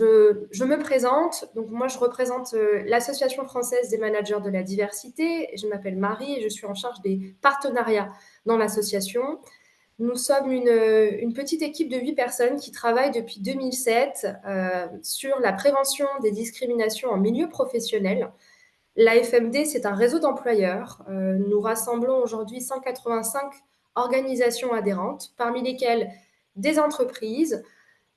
je me présente. Donc, moi, je représente l'Association française des managers de la diversité. Je m'appelle Marie et je suis en charge des partenariats dans l'association. Nous sommes une petite équipe de 8 personnes qui travaillent depuis 2007 sur la prévention des discriminations en milieu professionnel. L'AFMD, c'est un réseau d'employeurs. Nous rassemblons aujourd'hui 185 organisations adhérentes, parmi lesquelles des entreprises,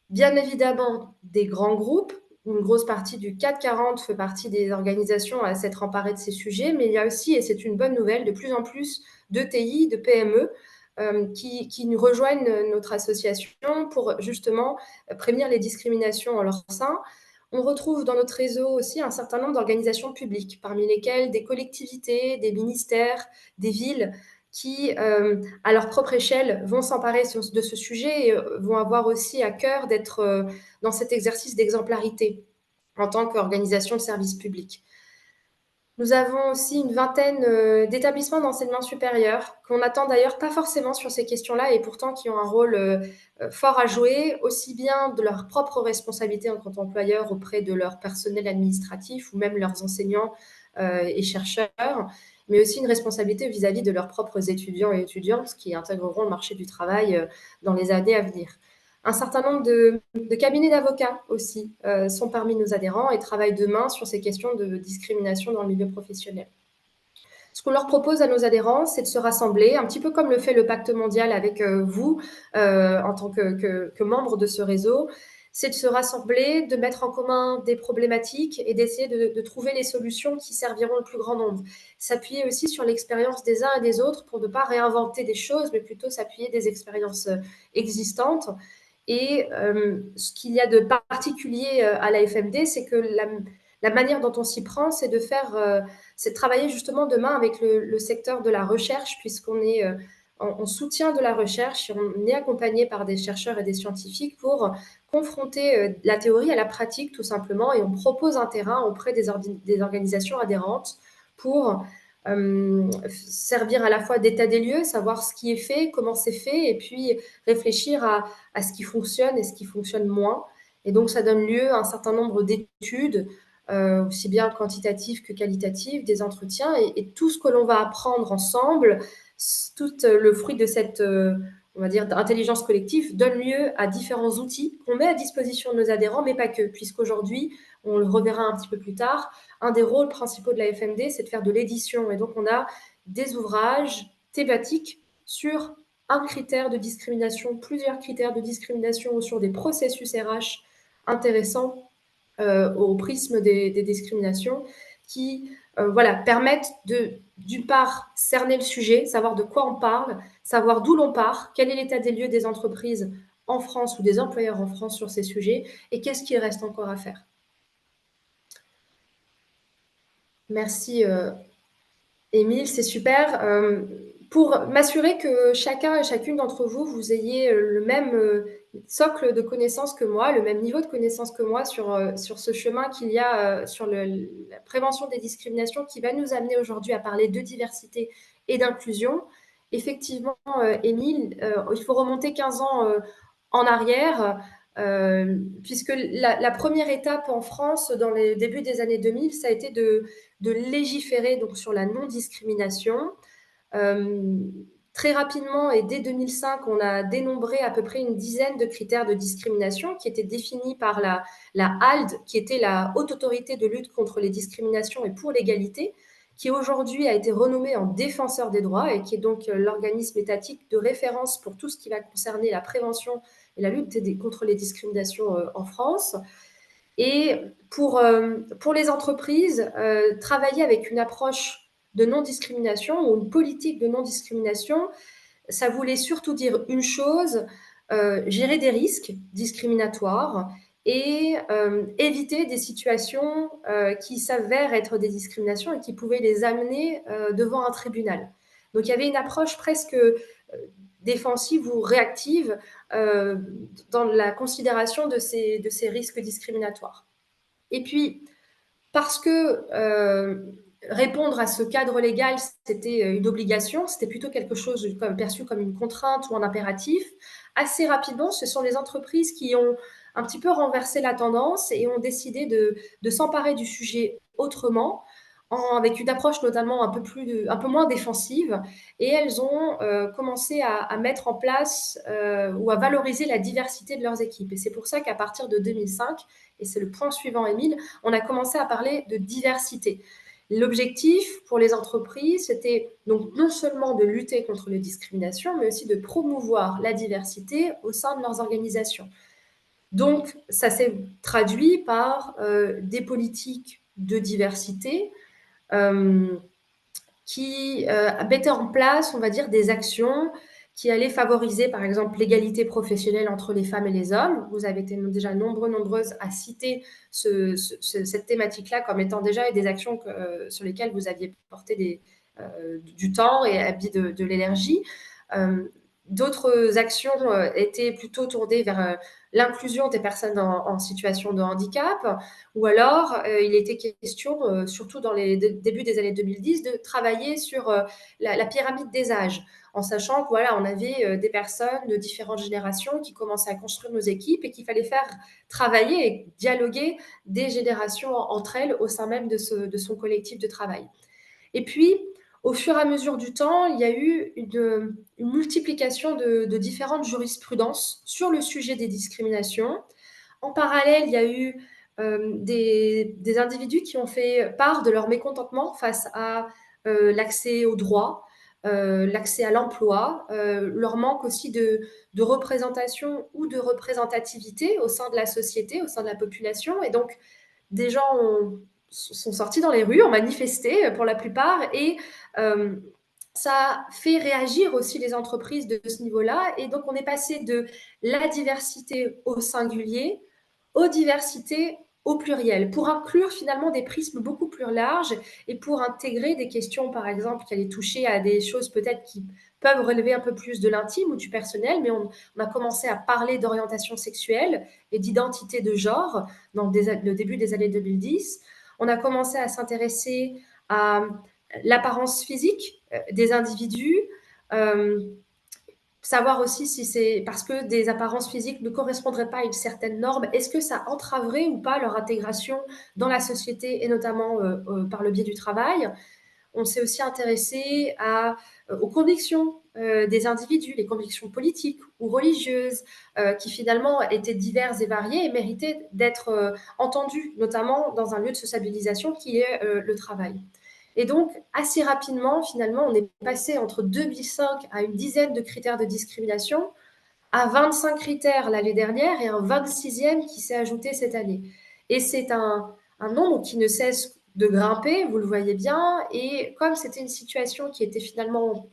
bien évidemment des grands groupes. Une grosse partie du CAC 40 fait partie des organisations à s'être emparées de ces sujets, mais il y a aussi, et c'est une bonne nouvelle, de plus en plus de TI, de PME qui nous rejoignent notre association pour justement prévenir les discriminations en leur sein. On retrouve dans notre réseau aussi un certain nombre d'organisations publiques, parmi lesquelles des collectivités, des ministères, des villes qui, à leur propre échelle, vont s'emparer de ce sujet et vont avoir aussi à cœur d'être dans cet exercice d'exemplarité en tant qu'organisation de service public. Nous avons aussi une vingtaine d'établissements d'enseignement supérieur qu'on n'attend d'ailleurs pas forcément sur ces questions-là et pourtant qui ont un rôle fort à jouer, aussi bien de leur propre responsabilité en tant qu'employeur auprès de leur personnel administratif ou même leurs enseignants et chercheurs, mais aussi une responsabilité vis-à-vis de leurs propres étudiants et étudiantes qui intégreront le marché du travail dans les années à venir. Un certain nombre de cabinets d'avocats aussi sont parmi nos adhérents et travaillent de main sur ces questions de discrimination dans le milieu professionnel. Ce qu'on leur propose à nos adhérents, c'est de se rassembler, un petit peu comme le fait le Pacte mondial avec vous en tant que membre de ce réseau, c'est de se rassembler, de mettre en commun des problématiques et d'essayer de trouver les solutions qui serviront le plus grand nombre. S'appuyer aussi sur l'expérience des uns et des autres pour ne pas réinventer des choses, mais plutôt s'appuyer des expériences existantes. Et ce qu'il y a de particulier à la FMD, c'est que la manière dont on s'y prend, c'est de travailler justement de main avec le secteur de la recherche, puisqu'on est en soutien de la recherche et on est accompagné par des chercheurs et des scientifiques pour confronter la théorie à la pratique, tout simplement, et on propose un terrain auprès des organisations adhérentes pour servir à la fois d'état des lieux, savoir ce qui est fait, comment c'est fait, et puis réfléchir à ce qui fonctionne et ce qui fonctionne moins. Et donc, ça donne lieu à un certain nombre d'études, aussi bien quantitatives que qualitatives, des entretiens, et tout ce que l'on va apprendre ensemble, tout le fruit de cette, on va dire, intelligence collective, donne lieu à différents outils qu'on met à disposition de nos adhérents, mais pas que, puisqu'aujourd'hui, on le reverra un petit peu plus tard, un des rôles principaux de la FMD, c'est de faire de l'édition. Et donc, on a des ouvrages thématiques sur un critère de discrimination, plusieurs critères de discrimination ou sur des processus RH intéressants au prisme des discriminations qui voilà, permettent d'une part, cerner le sujet, savoir de quoi on parle, savoir d'où l'on part, quel est l'état des lieux des entreprises en France ou des employeurs en France sur ces sujets et qu'est-ce qu'il reste encore à faire. Merci Émile, c'est super. Pour m'assurer que chacun et chacune d'entre vous, vous ayez le même socle de connaissances que moi, le même niveau de connaissances que moi sur ce chemin qu'il y a sur la prévention des discriminations qui va nous amener aujourd'hui à parler de diversité et d'inclusion. Effectivement, Émile, il faut remonter 15 ans en arrière, puisque la première étape en France dans les débuts des années 2000, ça a été de légiférer donc sur la non-discrimination. Très rapidement et dès 2005, on a dénombré à peu près une dizaine de critères de discrimination qui étaient définis par la HALD, qui était la Haute Autorité de lutte contre les discriminations et pour l'égalité, qui aujourd'hui a été renommée en défenseur des droits et qui est donc l'organisme étatique de référence pour tout ce qui va concerner la prévention et la lutte contre les discriminations en France. Et pour les entreprises, travailler avec une approche de non-discrimination ou une politique de non-discrimination, ça voulait surtout dire une chose, gérer des risques discriminatoires et éviter des situations qui s'avèrent être des discriminations et qui pouvaient les amener devant un tribunal. Donc il y avait une approche presque défensive ou réactive dans la considération de ces risques discriminatoires. Et puis, parce que répondre à ce cadre légal, c'était une obligation, c'était plutôt quelque chose perçu comme une contrainte ou un impératif, assez rapidement, ce sont les entreprises qui ont un petit peu renversé la tendance et ont décidé de s'emparer du sujet autrement, avec une approche notamment un peu moins défensive. Et elles ont commencé à mettre en place ou à valoriser la diversité de leurs équipes. Et c'est pour ça qu'à partir de 2005, et c'est le point suivant, Émile, on a commencé à parler de diversité. L'objectif pour les entreprises, c'était donc non seulement de lutter contre les discriminations, mais aussi de promouvoir la diversité au sein de leurs organisations. Donc, ça s'est traduit par des politiques de diversité euh, qui mettaient en place, on va dire, des actions qui allaient favoriser, par exemple, l'égalité professionnelle entre les femmes et les hommes. Vous avez été déjà nombreuses à citer cette thématique-là comme étant déjà des actions sur lesquelles vous aviez porté du temps et mis de l'énergie. Euh, D'autres actions étaient plutôt tournées vers l'inclusion des personnes en situation de handicap, ou alors il était question, surtout dans les débuts des années 2010, de travailler sur la pyramide des âges, en sachant que voilà, on avait des personnes de différentes générations qui commençaient à construire nos équipes et qu'il fallait faire travailler et dialoguer des générations entre elles au sein même de son collectif de travail. Et puis, au fur et à mesure du temps, il y a eu une multiplication de différentes jurisprudences sur le sujet des discriminations. En parallèle, il y a eu des individus qui ont fait part de leur mécontentement face à l'accès aux droits, l'accès à l'emploi, leur manque aussi de représentation ou de représentativité au sein de la société, au sein de la population. Et donc, des gens sont sortis dans les rues, ont manifesté pour la plupart, et euh, ça fait réagir aussi les entreprises de ce niveau-là. Et donc, on est passé de la diversité au singulier aux diversités au pluriel, pour inclure finalement des prismes beaucoup plus larges et pour intégrer des questions, par exemple, qui allaient toucher à des choses peut-être qui peuvent relever un peu plus de l'intime ou du personnel, mais on a commencé à parler d'orientation sexuelle et d'identité de genre dans le début des années 2010. On a commencé à s'intéresser à l'apparence physique des individus, euh, savoir aussi si c'est parce que des apparences physiques ne correspondraient pas à une certaine norme, est-ce que ça entraverait ou pas leur intégration dans la société et notamment par le biais du travail. On s'est aussi intéressé aux convictions des individus, les convictions politiques ou religieuses, qui finalement étaient diverses et variées et méritaient d'être entendues, notamment dans un lieu de sociabilisation qui est le travail. Et donc, assez rapidement, finalement, on est passé entre 2005 à une dizaine de critères de discrimination, à 25 critères l'année dernière et un 26e qui s'est ajouté cette année. Et c'est un nombre qui ne cesse de grimper, vous le voyez bien. Et comme c'était une situation qui était finalement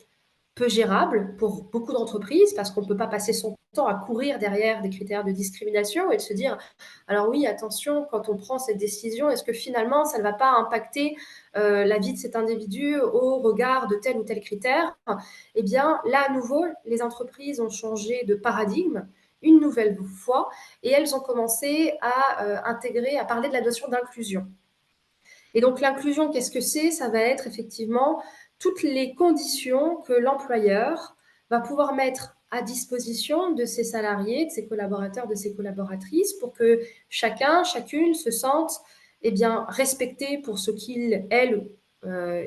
peu gérable pour beaucoup d'entreprises, parce qu'on ne peut pas passer son temps à courir derrière des critères de discrimination et de se dire, alors oui, attention, quand on prend cette décision, est-ce que finalement, ça ne va pas impacter la vie de cet individu au regard de tel ou tel critère? Eh bien, là, à nouveau, les entreprises ont changé de paradigme une nouvelle fois et elles ont commencé à intégrer, à parler de la notion d'inclusion. Et donc l'inclusion, qu'est-ce que c'est? Ça va être effectivement toutes les conditions que l'employeur va pouvoir mettre à disposition de ses salariés, de ses collaborateurs, de ses collaboratrices, pour que chacun, chacune se sente eh bien, respecté pour ce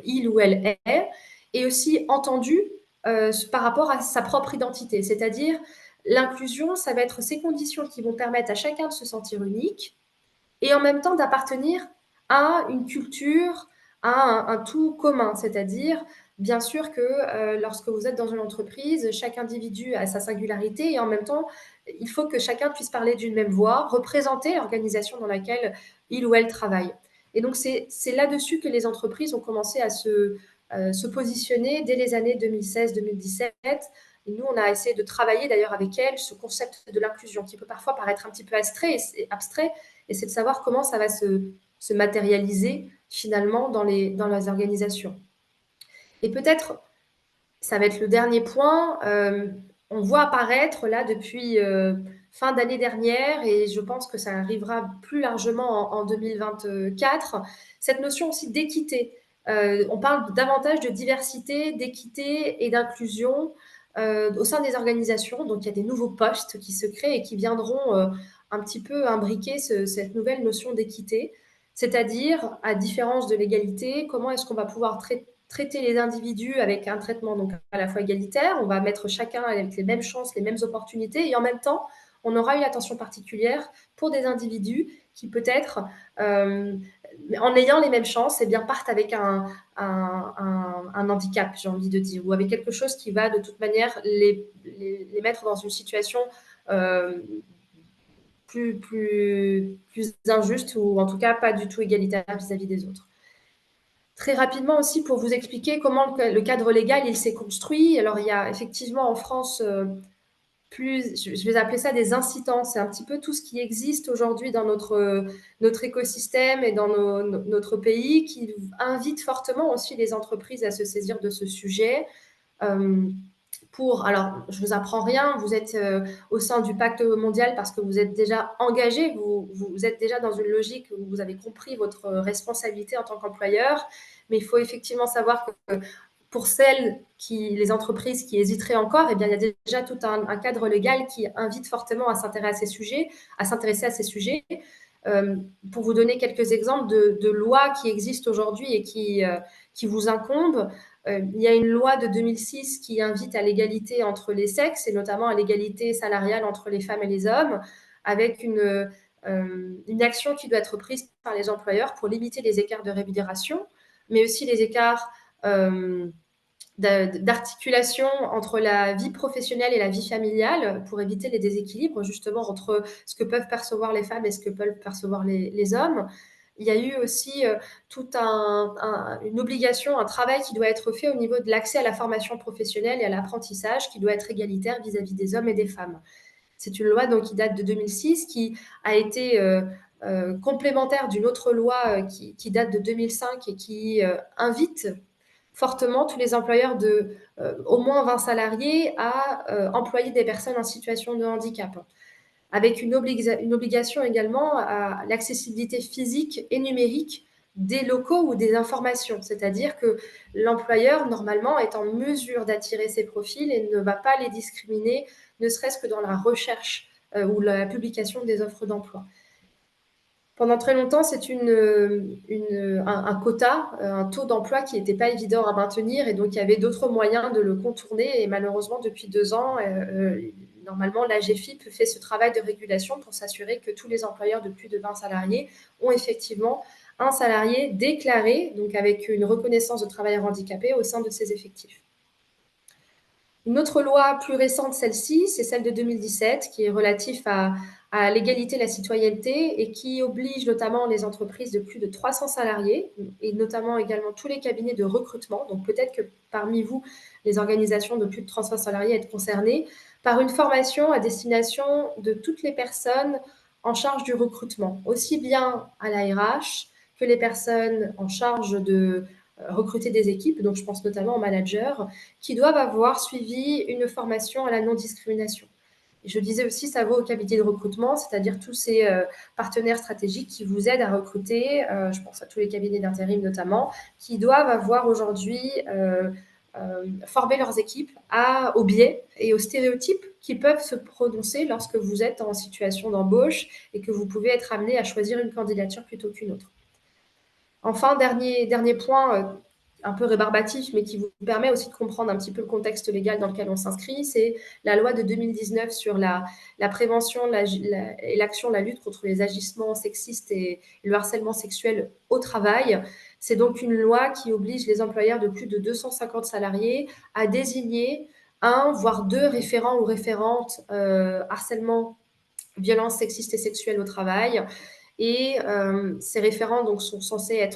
il ou elle est, et aussi entendu par rapport à sa propre identité. C'est-à-dire, l'inclusion, ça va être ces conditions qui vont permettre à chacun de se sentir unique, et en même temps d'appartenir à une culture, à un tout commun. C'est-à-dire, bien sûr que lorsque vous êtes dans une entreprise, chaque individu a sa singularité et en même temps, il faut que chacun puisse parler d'une même voix, représenter l'organisation dans laquelle il ou elle travaille. Et donc, c'est là-dessus que les entreprises ont commencé à se positionner dès les années 2016-2017. Et nous, on a essayé de travailler d'ailleurs avec elles ce concept de l'inclusion qui peut parfois paraître un petit peu abstrait, et c'est de savoir comment ça va se matérialiser finalement dans les organisations. Et peut-être, ça va être le dernier point, on voit apparaître là depuis fin d'année dernière, et je pense que ça arrivera plus largement en 2024, cette notion aussi d'équité. On parle davantage de diversité, d'équité et d'inclusion au sein des organisations. Donc il y a des nouveaux postes qui se créent et qui viendront un petit peu imbriquer cette nouvelle notion d'équité, c'est-à-dire, à différence de l'égalité, comment est-ce qu'on va pouvoir traiter les individus avec un traitement donc à la fois égalitaire, on va mettre chacun avec les mêmes chances, les mêmes opportunités, et en même temps, on aura une attention particulière pour des individus qui peut-être, en ayant les mêmes chances, eh bien, partent avec un handicap, j'ai envie de dire, ou avec quelque chose qui va de toute manière les mettre dans une situation euh, plus injuste ou en tout cas pas du tout égalitaire vis-à-vis des autres. Très rapidement aussi pour vous expliquer comment le cadre légal il s'est construit. Alors il y a effectivement en France je vais appeler ça des incitants. C'est un petit peu tout ce qui existe aujourd'hui dans notre écosystème et dans notre pays qui invite fortement aussi les entreprises à se saisir de ce sujet. Euh, alors, je vous apprends rien, vous êtes au sein du pacte mondial parce que vous êtes déjà engagé, vous êtes déjà dans une logique où vous avez compris votre responsabilité en tant qu'employeur, mais il faut effectivement savoir que pour les entreprises qui hésiteraient encore, eh bien, il y a déjà tout un cadre légal qui invite fortement à s'intéresser à ces sujets. Euh, pour vous donner quelques exemples de lois qui existent aujourd'hui et qui vous incombent, il y a une loi de 2006 qui invite à l'égalité entre les sexes et notamment à l'égalité salariale entre les femmes et les hommes, avec une action qui doit être prise par les employeurs pour limiter les écarts de rémunération, mais aussi les écarts d'articulation entre la vie professionnelle et la vie familiale pour éviter les déséquilibres justement entre ce que peuvent percevoir les femmes et ce que peuvent percevoir les hommes. Il y a eu aussi toute une obligation, un travail qui doit être fait au niveau de l'accès à la formation professionnelle et à l'apprentissage qui doit être égalitaire vis-à-vis des hommes et des femmes. C'est une loi donc, qui date de 2006, qui a été complémentaire d'une autre loi qui date de 2005 et qui invite fortement tous les employeurs de au moins 20 salariés à employer des personnes en situation de handicap, avec une obligation également à l'accessibilité physique et numérique des locaux ou des informations. C'est-à-dire que l'employeur, normalement, est en mesure d'attirer ces profils et ne va pas les discriminer, ne serait-ce que dans la recherche ou la publication des offres d'emploi. Pendant très longtemps, c'est un quota, un taux d'emploi qui n'était pas évident à maintenir et donc il y avait d'autres moyens de le contourner. Et malheureusement, depuis 2 ans, normalement, l'AGFIP fait ce travail de régulation pour s'assurer que tous les employeurs de plus de 20 salariés ont effectivement un salarié déclaré, donc avec une reconnaissance de travailleur handicapé au sein de ses effectifs. Une autre loi plus récente, celle-ci, c'est celle de 2017, qui est relative à l'égalité et la citoyenneté et qui oblige notamment les entreprises de plus de 300 salariés et notamment également tous les cabinets de recrutement. Donc peut-être que parmi vous, les organisations de plus de 300 salariés être concernées par une formation à destination de toutes les personnes en charge du recrutement, aussi bien à la RH que les personnes en charge de recruter des équipes, donc je pense notamment aux managers, qui doivent avoir suivi une formation à la non-discrimination. Et je disais aussi, ça vaut au cabinet de recrutement, c'est-à-dire tous ces partenaires stratégiques qui vous aident à recruter, je pense à tous les cabinets d'intérim notamment, qui doivent avoir aujourd'hui formé leurs équipes aux biais et aux stéréotypes qui peuvent se prononcer lorsque vous êtes en situation d'embauche et que vous pouvez être amené à choisir une candidature plutôt qu'une autre. Enfin, dernier point, un peu rébarbatif, mais qui vous permet aussi de comprendre un petit peu le contexte légal dans lequel on s'inscrit, c'est la loi de 2019 sur la prévention et l'action, la lutte contre les agissements sexistes et le harcèlement sexuel au travail. C'est donc une loi qui oblige les employeurs de plus de 250 salariés à désigner un, voire deux référents ou référentes harcèlement, violence sexiste et sexuelle au travail. Et ces référents donc, sont censés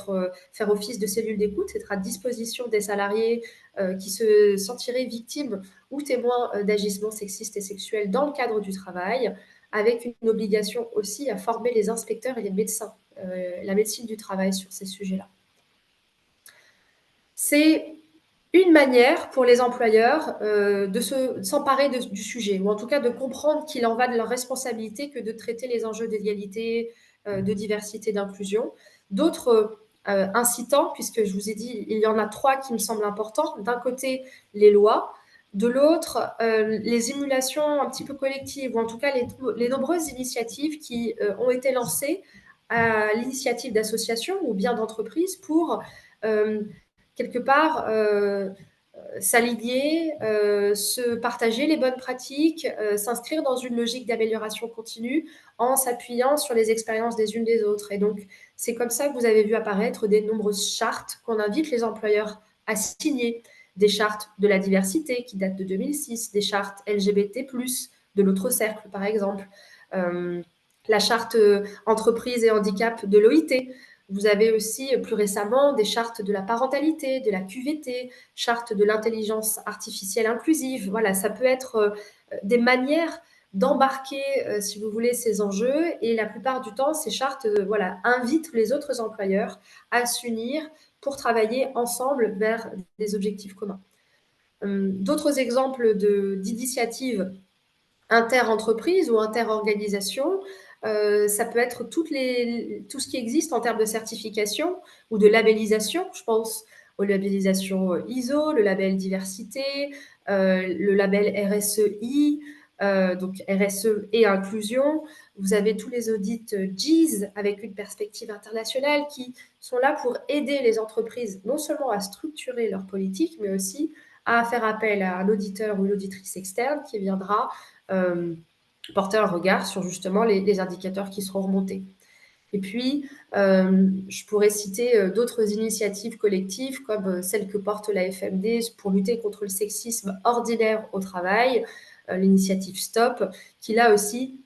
faire office de cellules d'écoute, être à disposition des salariés qui se sentiraient victimes ou témoins d'agissements sexistes et sexuels dans le cadre du travail, avec une obligation aussi à former les inspecteurs et les médecins, la médecine du travail sur ces sujets-là. C'est une manière pour les employeurs de s'emparer du sujet, ou en tout cas de comprendre qu'il en va de leur responsabilité que de traiter les enjeux d'égalité, de diversité, d'inclusion. D'autres incitants, puisque je vous ai dit, il y en a 3 qui me semblent importants. D'un côté, les lois. De l'autre, les émulations un petit peu collectives, ou en tout cas les nombreuses initiatives qui ont été lancées à l'initiative d'associations ou bien d'entreprises pour quelque part s'aligner, se partager les bonnes pratiques, s'inscrire dans une logique d'amélioration continue en s'appuyant sur les expériences des unes des autres. Et donc, c'est comme ça que vous avez vu apparaître des nombreuses chartes qu'on invite les employeurs à signer, des chartes de la diversité qui datent de 2006, des chartes LGBT+, de l'autre cercle, par exemple, euh, la charte entreprise et handicap de l'OIT. Vous avez aussi plus récemment des chartes de la parentalité, de la QVT, charte de l'intelligence artificielle inclusive. Voilà, ça peut être des manières d'embarquer, si vous voulez, ces enjeux. Et la plupart du temps, ces chartes voilà, invitent les autres employeurs à s'unir pour travailler ensemble vers des objectifs communs. D'autres exemples d'initiatives inter-entreprises ou inter-organisations, ça peut être tout ce qui existe en termes de certification ou de labellisation. Je pense aux labellisations ISO, le label diversité, le label RSEI, donc RSE et inclusion. Vous avez tous les audits GIS avec une perspective internationale qui sont là pour aider les entreprises non seulement à structurer leur politique, mais aussi à faire appel à un auditeur ou une auditrice externe qui viendra porter un regard sur justement les indicateurs qui seront remontés. Et puis, je pourrais citer d'autres initiatives collectives comme celle que porte la FMD pour lutter contre le sexisme ordinaire au travail, l'initiative STOP, qui là aussi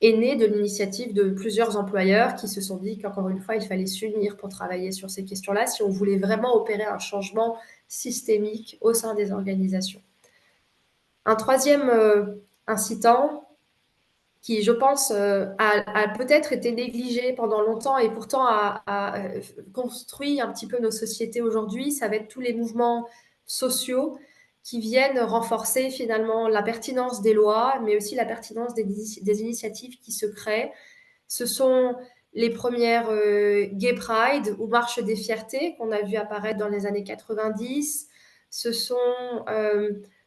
est née de l'initiative de plusieurs employeurs qui se sont dit qu'encore une fois, il fallait s'unir pour travailler sur ces questions-là si on voulait vraiment opérer un changement systémique au sein des organisations. Un troisième incitant qui, je pense, a peut-être été négligé pendant longtemps et pourtant a construit un petit peu nos sociétés aujourd'hui, ça va être tous les mouvements sociaux qui viennent renforcer finalement la pertinence des lois, mais aussi la pertinence des initiatives qui se créent. Ce sont les premières Gay Pride ou Marches des Fiertés qu'on a vu apparaître dans les années 90. Ce sont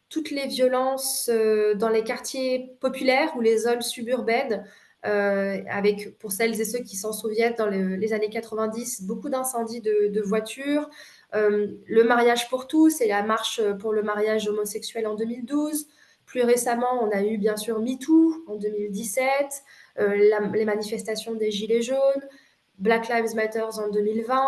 toutes les violences dans les quartiers populaires ou les zones suburbaines, avec, pour celles et ceux qui s'en souviennent, dans les années 90, beaucoup d'incendies de voitures. Le mariage pour tous et la marche pour le mariage homosexuel en 2012. Plus récemment, on a eu bien sûr MeToo en 2017, les manifestations des Gilets jaunes, Black Lives Matter en 2020,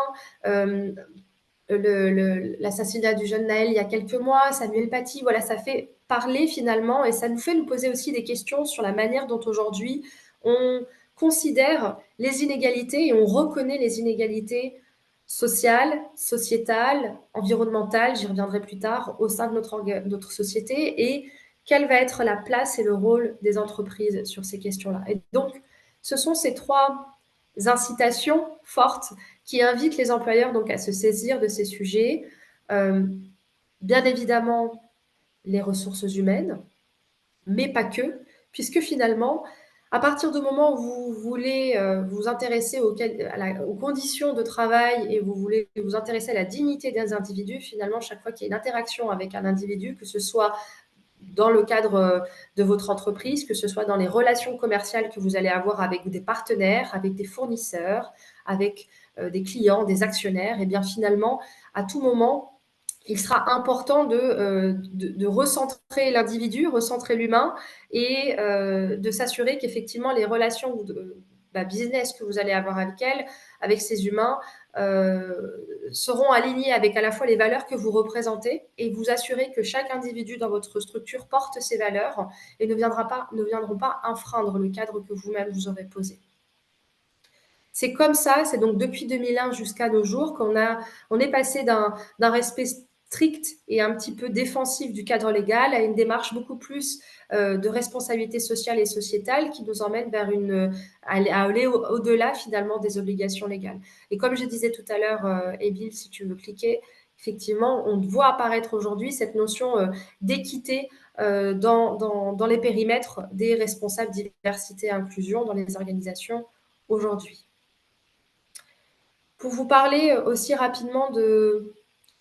l'assassinat du jeune Naël il y a quelques mois, Samuel Paty, voilà, ça fait parler finalement et ça nous fait nous poser aussi des questions sur la manière dont aujourd'hui on considère les inégalités et on reconnaît les inégalités sociales, sociétales, environnementales, j'y reviendrai plus tard, au sein de notre société et quelle va être la place et le rôle des entreprises sur ces questions-là. Et donc, ce sont ces trois incitations fortes qui invitent les employeurs donc à se saisir de ces sujets. Bien évidemment, les ressources humaines, mais pas que, puisque finalement, à partir du moment où vous voulez vous intéresser aux conditions de travail et vous voulez vous intéresser à la dignité des individus, finalement, chaque fois qu'il y a une interaction avec un individu, que ce soit dans le cadre de votre entreprise, que ce soit dans les relations commerciales que vous allez avoir avec des partenaires, avec des fournisseurs, avec des clients, des actionnaires, et bien finalement, à tout moment, il sera important de recentrer l'individu, recentrer l'humain et de s'assurer qu'effectivement les relations business que vous allez avoir avec elle, avec ces humains, seront alignées avec à la fois les valeurs que vous représentez et vous assurer que chaque individu dans votre structure porte ces valeurs et ne viendront pas infreindre le cadre que vous-même vous aurez posé. C'est comme ça, c'est donc depuis 2001 jusqu'à nos jours on est passé d'un respect strict et un petit peu défensif du cadre légal à une démarche beaucoup plus de responsabilité sociale et sociétale qui nous emmène vers à aller au-delà finalement des obligations légales. Et comme je disais tout à l'heure, Émile, si tu veux cliquer, effectivement, on voit apparaître aujourd'hui cette notion d'équité dans les périmètres des responsables diversité et inclusion dans les organisations aujourd'hui. Pour vous parler aussi rapidement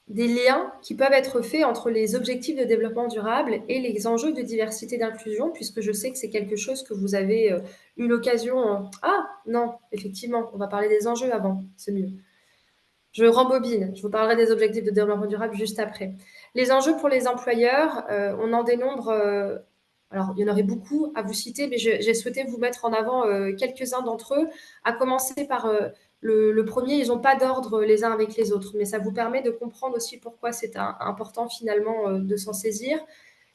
des liens qui peuvent être faits entre les objectifs de développement durable et les enjeux de diversité et d'inclusion, puisque je sais que c'est quelque chose que vous avez eu l'occasion. Ah non, effectivement, on va parler des enjeux avant, c'est mieux. Je rembobine, je vous parlerai des objectifs de développement durable juste après. Les enjeux pour les employeurs, on en dénombre, alors il y en aurait beaucoup à vous citer, mais j'ai souhaité vous mettre en avant quelques-uns d'entre eux, à commencer par le premier, ils n'ont pas d'ordre les uns avec les autres, mais ça vous permet de comprendre aussi pourquoi c'est important finalement de s'en saisir.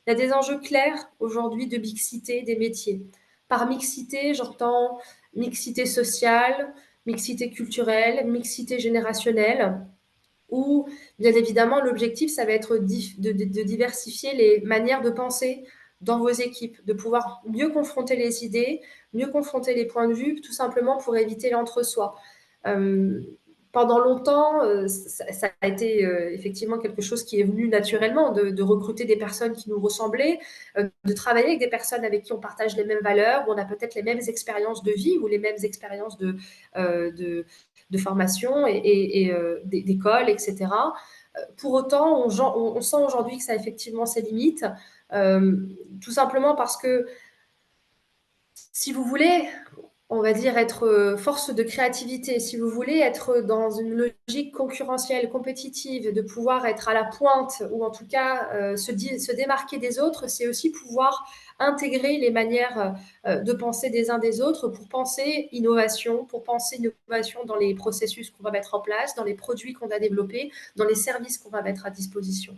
Il y a des enjeux clairs aujourd'hui de mixité des métiers. Par mixité, j'entends mixité sociale, mixité culturelle, mixité générationnelle, où, bien évidemment, l'objectif, ça va être de diversifier les manières de penser dans vos équipes, de pouvoir mieux confronter les idées, mieux confronter les points de vue, tout simplement pour éviter l'entre-soi. Euh, Pendant longtemps, ça a été effectivement quelque chose qui est venu naturellement, de recruter des personnes qui nous ressemblaient, de travailler avec des personnes avec qui on partage les mêmes valeurs, où on a peut-être les mêmes expériences de vie ou les mêmes expériences euh, de, de formation et d'école, etc. Pour autant, on sent aujourd'hui que ça a effectivement ses limites, tout simplement parce que si vous voulez, on va dire, être force de créativité, si vous voulez être dans une logique concurrentielle, compétitive, de pouvoir être à la pointe ou en tout cas se démarquer des autres, c'est aussi pouvoir intégrer les manières de penser des uns des autres pour penser innovation dans les processus qu'on va mettre en place, dans les produits qu'on va développer, dans les services qu'on va mettre à disposition.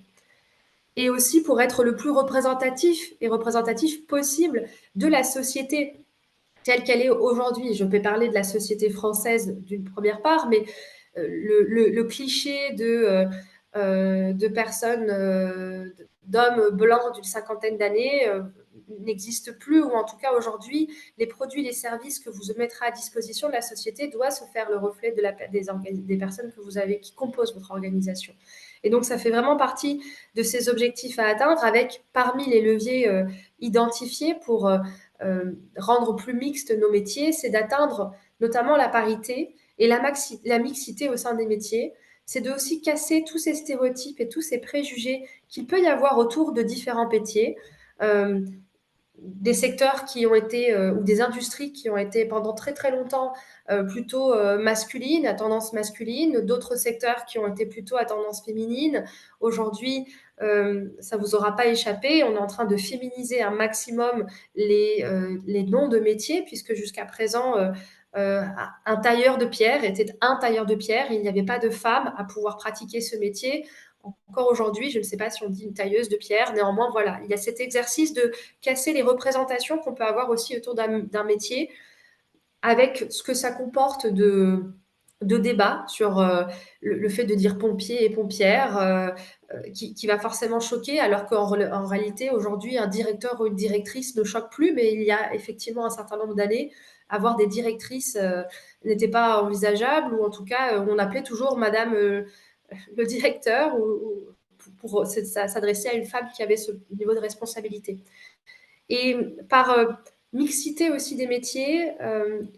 Et aussi pour être le plus représentatif possible de la société telle qu'elle est aujourd'hui. Je peux parler de la société française d'une première part, mais le cliché de personnes, d'hommes blancs d'une cinquantaine d'années n'existe plus, ou en tout cas aujourd'hui, les produits, les services que vous mettrez à disposition de la société doivent se faire le reflet des personnes que vous avez, qui composent votre organisation. Et donc, ça fait vraiment partie de ces objectifs à atteindre, avec parmi les leviers identifiés pour rendre plus mixtes nos métiers, c'est d'atteindre notamment la parité et la mixité au sein des métiers. C'est de aussi casser tous ces stéréotypes et tous ces préjugés qu'il peut y avoir autour de différents métiers. Euh, des secteurs qui ont été, ou des industries qui ont été pendant très très longtemps plutôt masculines, à tendance masculine, d'autres secteurs qui ont été plutôt à tendance féminine. Aujourd'hui, ça ne vous aura pas échappé, on est en train de féminiser un maximum les noms de métiers, puisque jusqu'à présent, un tailleur de pierre était un tailleur de pierre, il n'y avait pas de femme à pouvoir pratiquer ce métier. Encore aujourd'hui, je ne sais pas si on dit une tailleuse de pierre, néanmoins, voilà, il y a cet exercice de casser les représentations qu'on peut avoir aussi autour d'un métier, avec ce que ça comporte de débat sur le fait de dire pompier et pompière, qui va forcément choquer, alors qu'en réalité, aujourd'hui, un directeur ou une directrice ne choque plus, mais il y a effectivement un certain nombre d'années, avoir des directrices n'était pas envisageable, ou en tout cas, on appelait toujours Madame le directeur, pour s'adresser à une femme qui avait ce niveau de responsabilité. Et par mixité aussi des métiers,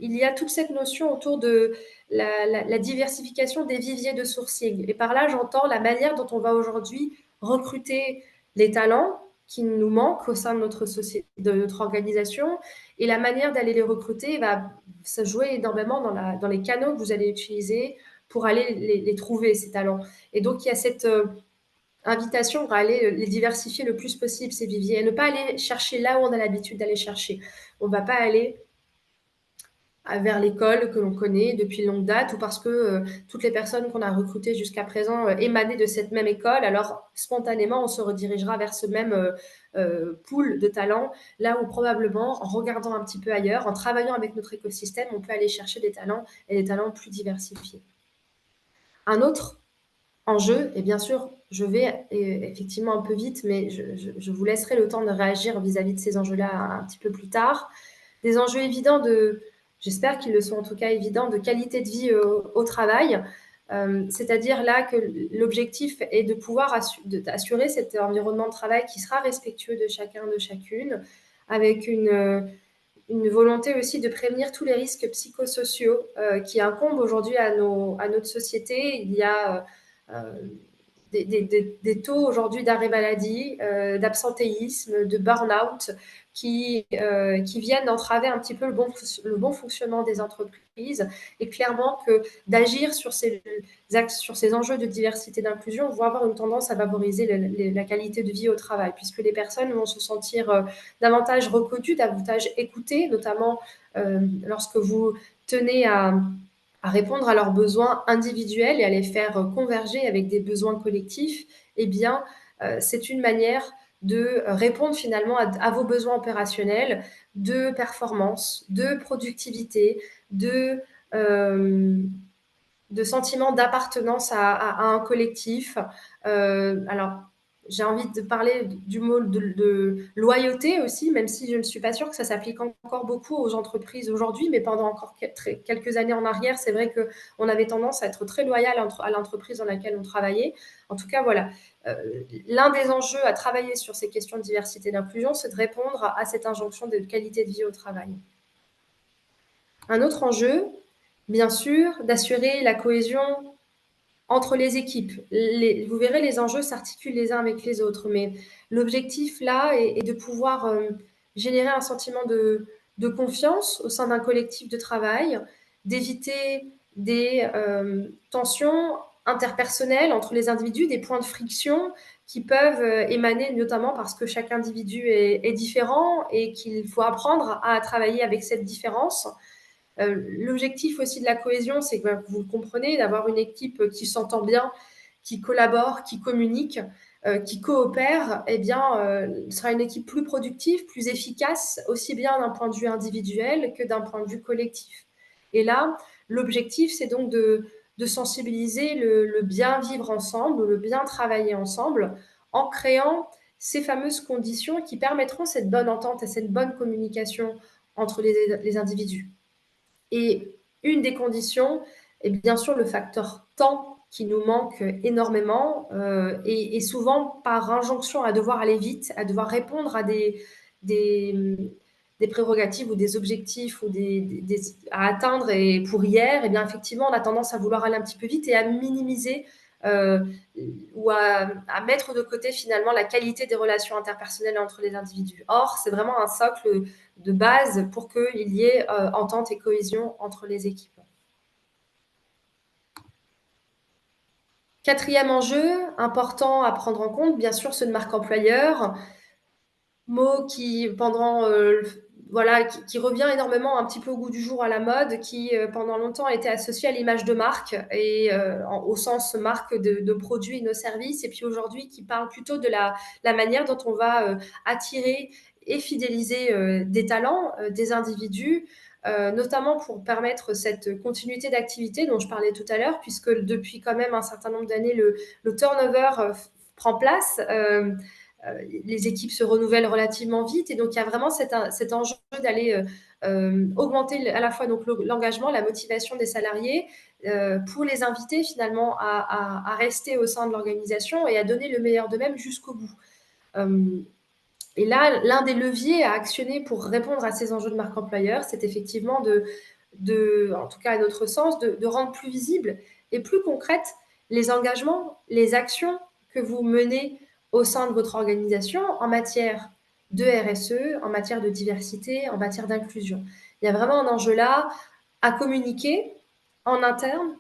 il y a toute cette notion autour de la diversification des viviers de sourcing. Et par là, j'entends la manière dont on va aujourd'hui recruter les talents qui nous manquent au sein de notre société, de notre organisation, et la manière d'aller les recruter va se jouer énormément dans les canaux que vous allez utiliser pour aller les trouver, ces talents. Et donc, il y a cette invitation à aller les diversifier le plus possible, ces viviers, et ne pas aller chercher là où on a l'habitude d'aller chercher. On ne va pas aller vers l'école que l'on connaît depuis longue date, ou parce que toutes les personnes qu'on a recrutées jusqu'à présent émanaient de cette même école, alors spontanément on se redirigera vers ce même pool de talents, là où probablement en regardant un petit peu ailleurs, en travaillant avec notre écosystème, on peut aller chercher des talents, et des talents plus diversifiés. Un autre enjeu, et bien sûr, je vais effectivement un peu vite, mais je vous laisserai le temps de réagir vis-à-vis de ces enjeux-là un petit peu plus tard. Des enjeux évidents j'espère qu'ils le sont en tout cas évidents, de qualité de vie au travail. C'est-à-dire là que l'objectif est de pouvoir assurer cet environnement de travail qui sera respectueux de chacun, de chacune, avec une volonté aussi de prévenir tous les risques psychosociaux qui incombent aujourd'hui à notre société. Il y a des taux aujourd'hui d'arrêt maladie, d'absentéisme, de burn-out qui viennent entraver un petit peu le bon fonctionnement des entreprises. Et clairement que d'agir sur ces enjeux de diversité et d'inclusion vont avoir une tendance à favoriser la qualité de vie au travail, puisque les personnes vont se sentir davantage reconnues, davantage écoutées, notamment lorsque vous tenez à répondre à leurs besoins individuels et à les faire converger avec des besoins collectifs, eh bien, c'est une manière de répondre finalement à vos besoins opérationnels de performance, de productivité, euh, de sentiment d'appartenance à un collectif. Alors, j'ai envie de parler du mot de loyauté aussi, même si je ne suis pas sûre que ça s'applique encore beaucoup aux entreprises aujourd'hui, mais pendant encore quelques années en arrière, c'est vrai qu'on avait tendance à être très loyal à l'entreprise dans laquelle on travaillait. En tout cas, voilà. L'un des enjeux à travailler sur ces questions de diversité et d'inclusion, c'est de répondre à cette injonction de qualité de vie au travail. Un autre enjeu, bien sûr, d'assurer la cohésion entre les équipes. Vous verrez, les enjeux s'articulent les uns avec les autres, mais l'objectif là est de pouvoir générer un sentiment de confiance au sein d'un collectif de travail, d'éviter des tensions interpersonnelles entre les individus, des points de friction qui peuvent émaner notamment parce que chaque individu est différent et qu'il faut apprendre à travailler avec cette différence. L'objectif aussi de la cohésion, c'est que vous le comprenez, d'avoir une équipe qui s'entend bien, qui collabore, qui communique, qui coopère, eh bien, sera une équipe plus productive, plus efficace, aussi bien d'un point de vue individuel que d'un point de vue collectif. Et là, l'objectif, c'est donc de sensibiliser le bien vivre ensemble, le bien travailler ensemble, en créant ces fameuses conditions qui permettront cette bonne entente et cette bonne communication entre les individus. Et une des conditions est bien sûr le facteur temps qui nous manque énormément et souvent par injonction à devoir aller vite, à devoir répondre à des prérogatives ou des objectifs ou à atteindre et pour hier, et bien effectivement on a tendance à vouloir aller un petit peu vite et à minimiser euh, ou à mettre de côté finalement la qualité des relations interpersonnelles entre les individus. Or, c'est vraiment un socle de base pour qu'il y ait entente et cohésion entre les équipes. Quatrième enjeu important à prendre en compte, bien sûr, ceux de marque employeur, mot qui pendant voilà, qui revient énormément un petit peu au goût du jour à la mode, qui pendant longtemps a été associé à l'image de marque et au sens marque de produits et nos services, et puis aujourd'hui qui parle plutôt de la manière dont on va attirer et fidéliser des talents, des individus, notamment pour permettre cette continuité d'activité dont je parlais tout à l'heure, puisque depuis quand même un certain nombre d'années, le turnover prend place. Les équipes se renouvellent relativement vite et donc il y a vraiment cet enjeu d'aller augmenter à la fois donc l'engagement, la motivation des salariés pour les inviter finalement à rester au sein de l'organisation et à donner le meilleur d'eux-mêmes jusqu'au bout. Et là, l'un des leviers à actionner pour répondre à ces enjeux de marque employeur, c'est effectivement en tout cas à notre sens, de rendre plus visibles et plus concrètes les engagements, les actions que vous menez au sein de votre organisation en matière de RSE, en matière de diversité, en matière d'inclusion. Il y a vraiment un enjeu là à communiquer en interne,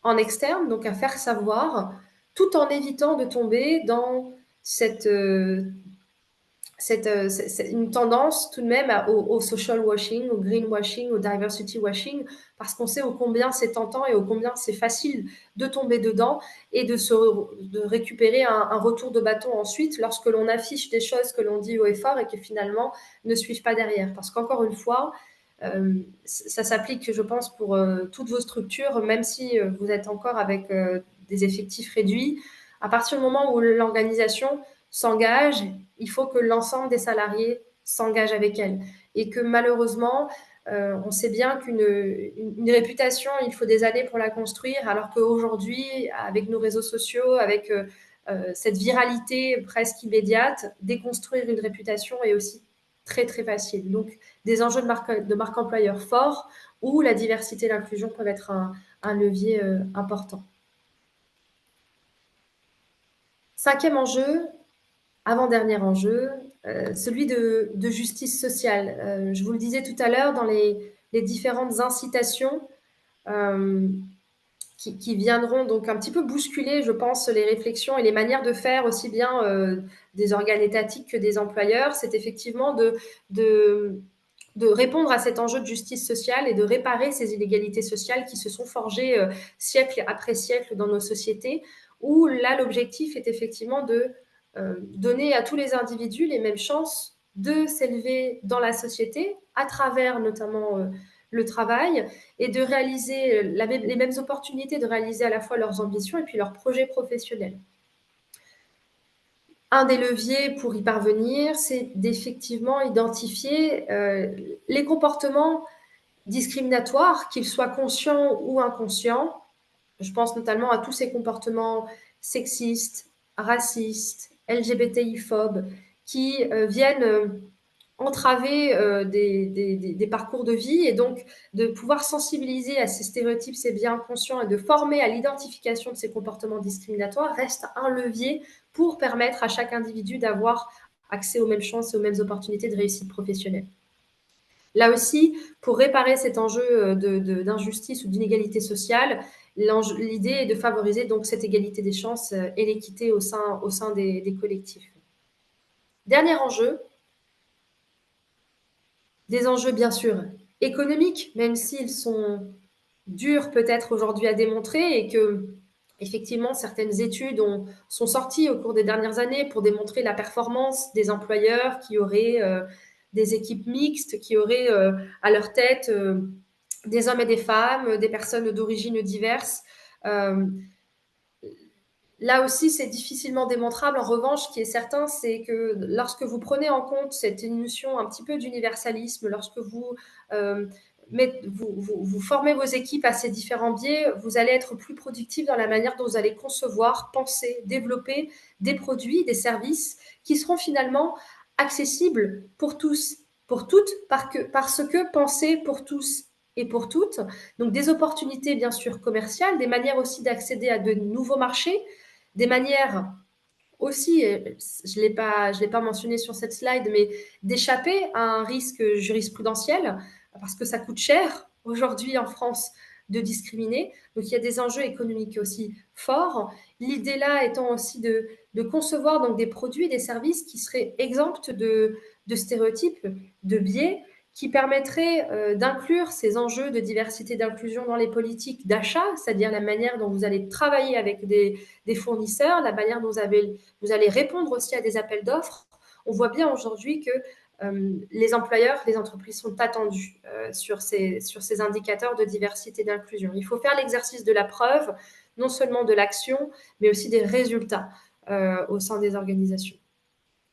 en externe, donc à faire savoir, tout en évitant de tomber dans cette c'est une tendance tout de même au social washing, au greenwashing, au diversity washing, parce qu'on sait ô combien c'est tentant et ô combien c'est facile de tomber dedans et de récupérer un retour de bâton ensuite lorsque l'on affiche des choses que l'on dit haut et fort et que finalement ne suivent pas derrière. Parce qu'encore une fois, ça s'applique, je pense, pour toutes vos structures, même si vous êtes encore avec des effectifs réduits. À partir du moment où l'organisation s'engage, il faut que l'ensemble des salariés s'engagent avec elle. Et que malheureusement, on sait bien qu'une réputation, il faut des années pour la construire, alors qu'aujourd'hui, avec nos réseaux sociaux, avec cette viralité presque immédiate, déconstruire une réputation est aussi très très facile. Donc des enjeux de marque employeur forts où la diversité et l'inclusion peuvent être un levier important. 5e enjeu, avant-dernier enjeu, celui de justice sociale. Je vous le disais tout à l'heure, dans les différentes incitations qui viendront donc un petit peu bousculer, je pense, les réflexions et les manières de faire aussi bien des organes étatiques que des employeurs, c'est effectivement de, de répondre à cet enjeu de justice sociale et de réparer ces inégalités sociales qui se sont forgées siècle après siècle dans nos sociétés, où là, l'objectif est effectivement de donner à tous les individus les mêmes chances de s'élever dans la société, à travers notamment le travail, et de réaliser les mêmes opportunités de réaliser à la fois leurs ambitions et puis leurs projets professionnels. Un des leviers pour y parvenir, c'est d'effectivement identifier les comportements discriminatoires, qu'ils soient conscients ou inconscients. Je pense notamment à tous ces comportements sexistes, racistes, LGBTI-phobes, qui viennent entraver des parcours de vie, et donc de pouvoir sensibiliser à ces stéréotypes, c'est bien conscient, et de former à l'identification de ces comportements discriminatoires reste un levier pour permettre à chaque individu d'avoir accès aux mêmes chances et aux mêmes opportunités de réussite professionnelle. Là aussi, pour réparer cet enjeu d'injustice ou d'inégalité sociale, l'idée est de favoriser donc cette égalité des chances et l'équité au sein des collectifs. Dernier enjeu, des enjeux bien sûr économiques, même s'ils sont durs peut-être aujourd'hui à démontrer, et que effectivement certaines études sont sorties au cours des dernières années pour démontrer la performance des employeurs qui auraient des équipes mixtes, qui auraient à leur tête des hommes et des femmes, des personnes d'origines diverses. Euh, Là aussi, c'est difficilement démontrable. En revanche, ce qui est certain, c'est que lorsque vous prenez en compte cette notion un petit peu d'universalisme, lorsque euh, vous formez vos équipes à ces différents biais, vous allez être plus productif dans la manière dont vous allez concevoir, penser, développer des produits, des services qui seront finalement accessibles pour tous, pour toutes, parce que pensés pour tous et pour toutes. Donc des opportunités bien sûr commerciales, des manières aussi d'accéder à de nouveaux marchés, des manières aussi, je ne l'ai pas mentionné sur cette slide, mais d'échapper à un risque jurisprudentiel, parce que ça coûte cher aujourd'hui en France de discriminer. Donc il y a des enjeux économiques aussi forts. L'idée là étant aussi de concevoir donc des produits et des services qui seraient exempts de stéréotypes, de biais, qui permettrait d'inclure ces enjeux de diversité et d'inclusion dans les politiques d'achat, c'est-à-dire la manière dont vous allez travailler avec des fournisseurs, la manière dont vous allez répondre aussi à des appels d'offres. On voit bien aujourd'hui que les employeurs, les entreprises sont attendus sur ces indicateurs de diversité et d'inclusion. Il faut faire l'exercice de la preuve, non seulement de l'action, mais aussi des résultats au sein des organisations.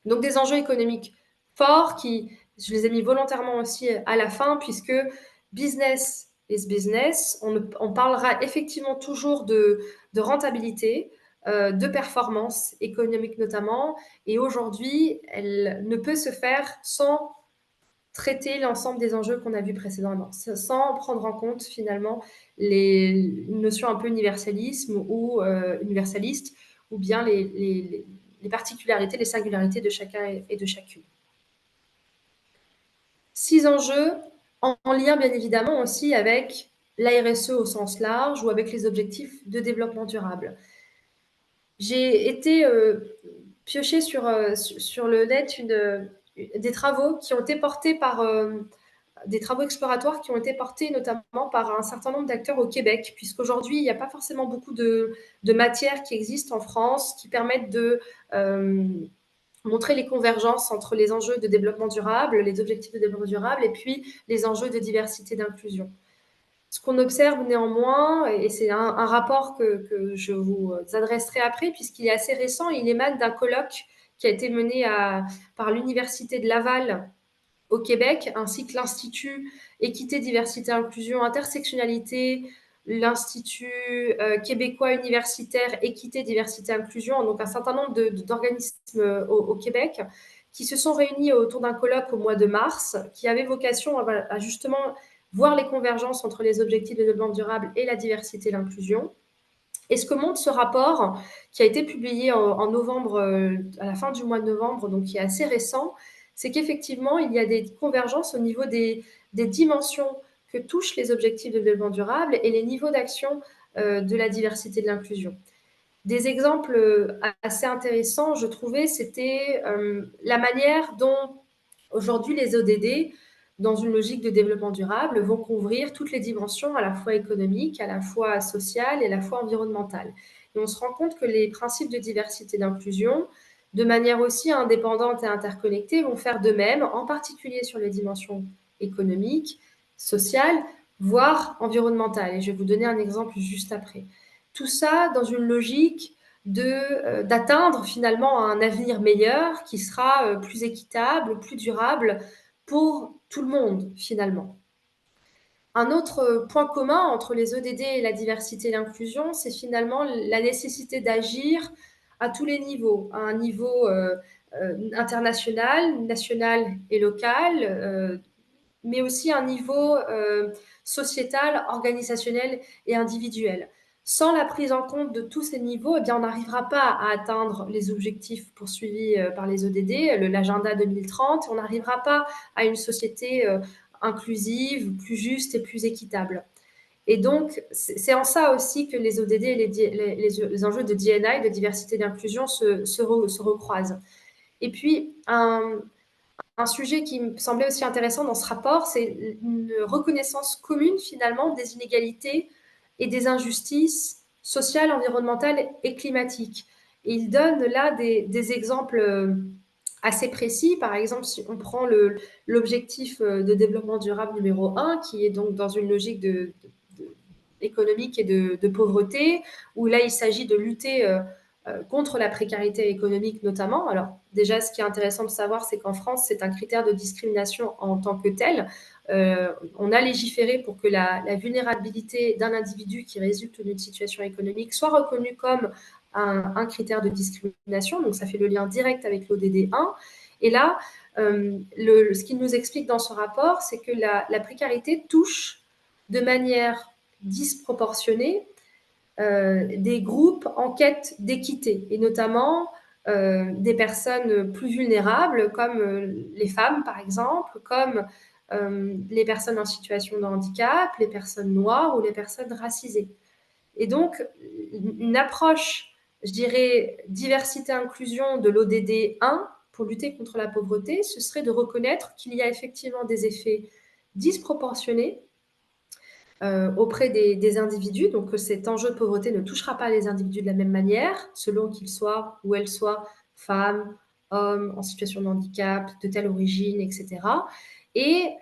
Donc des enjeux économiques forts qui, je les ai mis volontairement aussi à la fin, puisque business is business, on parlera effectivement toujours de rentabilité, de performance économique notamment, et aujourd'hui, elle ne peut se faire sans traiter l'ensemble des enjeux qu'on a vus précédemment, sans prendre en compte finalement les notions un peu universalisme ou universaliste, ou bien les particularités, les singularités de chacun et de chacune. 6 enjeux en lien bien évidemment aussi avec la RSE au sens large ou avec les objectifs de développement durable. J'ai été piocher sur le net des travaux qui ont été portés par des travaux exploratoires qui ont été portés notamment par un certain nombre d'acteurs au Québec, puisqu'aujourd'hui, il n'y a pas forcément beaucoup de matières qui existent en France qui permettent de montrer les convergences entre les enjeux de développement durable, les objectifs de développement durable, et puis les enjeux de diversité et d'inclusion. Ce qu'on observe néanmoins, et c'est un rapport que je vous adresserai après, puisqu'il est assez récent, il émane d'un colloque qui a été mené par l'Université de Laval au Québec, ainsi que l'Institut Équité, Diversité, Inclusion, Intersectionnalité, l'Institut québécois universitaire Équité, Diversité, Inclusion, donc un certain nombre d'organismes au Québec, qui se sont réunis autour d'un colloque au mois de mars, qui avait vocation à justement voir les convergences entre les objectifs de développement durable et la diversité et l'inclusion. Et ce que montre ce rapport, qui a été publié en novembre, à la fin du mois de novembre, donc qui est assez récent, c'est qu'effectivement, il y a des convergences au niveau des dimensions que touchent les objectifs de développement durable et les niveaux d'action de la diversité et de l'inclusion. Des exemples assez intéressants, je trouvais, c'était la manière dont aujourd'hui les ODD, dans une logique de développement durable, vont couvrir toutes les dimensions, à la fois économiques, à la fois sociales et à la fois environnementales. Et on se rend compte que les principes de diversité et d'inclusion, de manière aussi indépendante et interconnectée, vont faire de même, en particulier sur les dimensions économiques, sociales, voire environnementales. Et je vais vous donner un exemple juste après. Tout ça dans une logique d'atteindre finalement un avenir meilleur qui sera plus équitable, plus durable pour tout le monde finalement. Un autre point commun entre les ODD et la diversité et l'inclusion, c'est finalement la nécessité d'agir à tous les niveaux, à un niveau international, national et local, mais aussi un niveau sociétal, organisationnel et individuel. Sans la prise en compte de tous ces niveaux, eh bien, on n'arrivera pas à atteindre les objectifs poursuivis par les ODD, l'agenda 2030, on n'arrivera pas à une société inclusive, plus juste et plus équitable. Et donc, c'est en ça aussi que les ODD et les enjeux de D&I, de diversité et d'inclusion, se recroisent. Et puis, un sujet qui me semblait aussi intéressant dans ce rapport, c'est une reconnaissance commune finalement des inégalités et des injustices sociales, environnementales et climatiques. Et il donne là des exemples assez précis. Par exemple, si on prend l'objectif de développement durable numéro 1, qui est donc dans une logique économique et de pauvreté, où là, il s'agit de lutter contre la précarité économique notamment. Alors déjà, ce qui est intéressant de savoir, c'est qu'en France, c'est un critère de discrimination en tant que tel. On a légiféré pour que la vulnérabilité d'un individu qui résulte d'une situation économique soit reconnue comme un critère de discrimination. Donc ça fait le lien direct avec l'ODD 1. Et là, ce qu'il nous explique dans ce rapport, c'est que la précarité touche de manière disproportionnée des groupes en quête d'équité, et notamment des personnes plus vulnérables, comme les femmes, par exemple, comme les personnes en situation de handicap, les personnes noires ou les personnes racisées. Et donc, une approche, je dirais, diversité-inclusion de l'ODD 1 pour lutter contre la pauvreté, ce serait de reconnaître qu'il y a effectivement des effets disproportionnés auprès des individus. Donc, cet enjeu de pauvreté ne touchera pas les individus de la même manière, selon qu'ils soient ou elles soient femmes, hommes, en situation de handicap, de telle origine, etc. Et